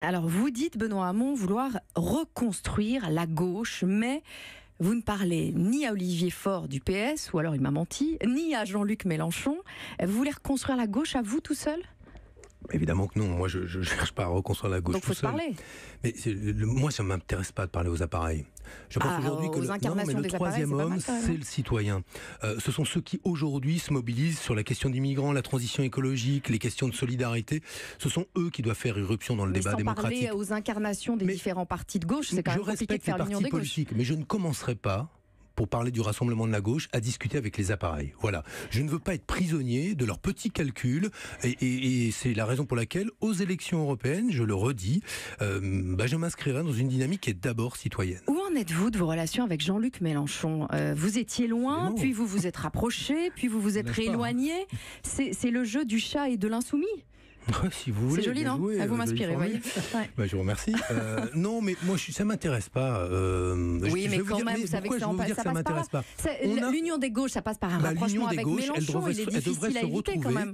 Alors vous dites, Benoît Hamon, vouloir reconstruire la gauche, mais vous ne parlez ni à Olivier Faure du PS, ou alors il m'a menti, ni à Jean-Luc Mélenchon. Vous voulez reconstruire la gauche à vous tout seul ? Évidemment que non, moi je ne cherche pas à reconstruire la gauche. Donc tout faut se parler. Mais moi ça ne m'intéresse pas de parler aux appareils. Je pense aujourd'hui que le troisième homme, c'est le citoyen. Ce sont ceux qui aujourd'hui se mobilisent sur la question des migrants, la transition écologique, les questions de solidarité. Ce sont eux qui doivent faire irruption dans le débat démocratique. Parler aux incarnations des différents partis de gauche, c'est quand même compliqué de faire l'union des gauches. Mais je ne commencerai pas, pour parler du rassemblement de la gauche, à discuter avec les appareils. Voilà. Je ne veux pas être prisonnier de leurs petits calculs, et c'est la raison pour laquelle, aux élections européennes, je le redis, je m'inscrirai dans une dynamique qui est d'abord citoyenne. Où en êtes-vous de vos relations avec Jean-Luc Mélenchon ? Vous étiez loin, puis vous vous êtes rapproché, puis vous vous êtes rééloigné. C'est le jeu du chat et de l'insoumis. Si vous voulez. C'est joli, non ? Vous m'inspirez, vous voyez. Je vous remercie. Non, mais moi, ça m'intéresse pas. Oui, mais quand même, vous savez que ça m'intéresse pas. L'union des gauches, ça passe par un rapprochement avec Mélenchon. Il est difficile à éviter quand même.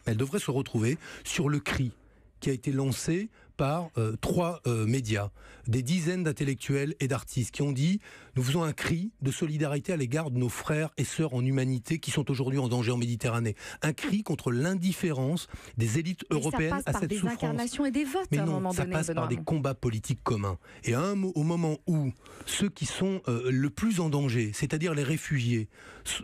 Elle devrait se retrouver sur le cri qui a été lancé par 3 médias, des dizaines d'intellectuels et d'artistes qui ont dit « Nous faisons un cri de solidarité à l'égard de nos frères et sœurs en humanité qui sont aujourd'hui en danger en Méditerranée. Un cri contre l'indifférence des élites européennes à cette souffrance. » Ça passe par des incarnations et des votes à un moment donné. Mais non, ça passe par des combats politiques communs. Et au moment où ceux qui sont le plus en danger, c'est-à-dire les réfugiés,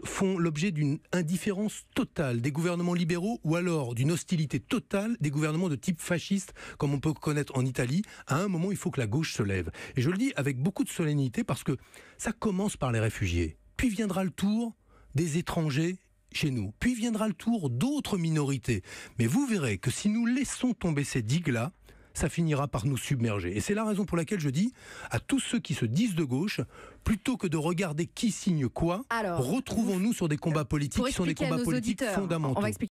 font l'objet d'une indifférence totale des gouvernements libéraux ou alors d'une hostilité totale des gouvernements de type fasciste, comme on peut connaître en Italie, à un moment, il faut que la gauche se lève. Et je le dis avec beaucoup de solennité parce que ça commence par les réfugiés. Puis viendra le tour des étrangers chez nous. Puis viendra le tour d'autres minorités. Mais vous verrez que si nous laissons tomber ces digues-là, ça finira par nous submerger. Et c'est la raison pour laquelle je dis à tous ceux qui se disent de gauche, plutôt que de regarder qui signe quoi, retrouvons-nous sur des combats politiques qui sont des combats politiques fondamentaux.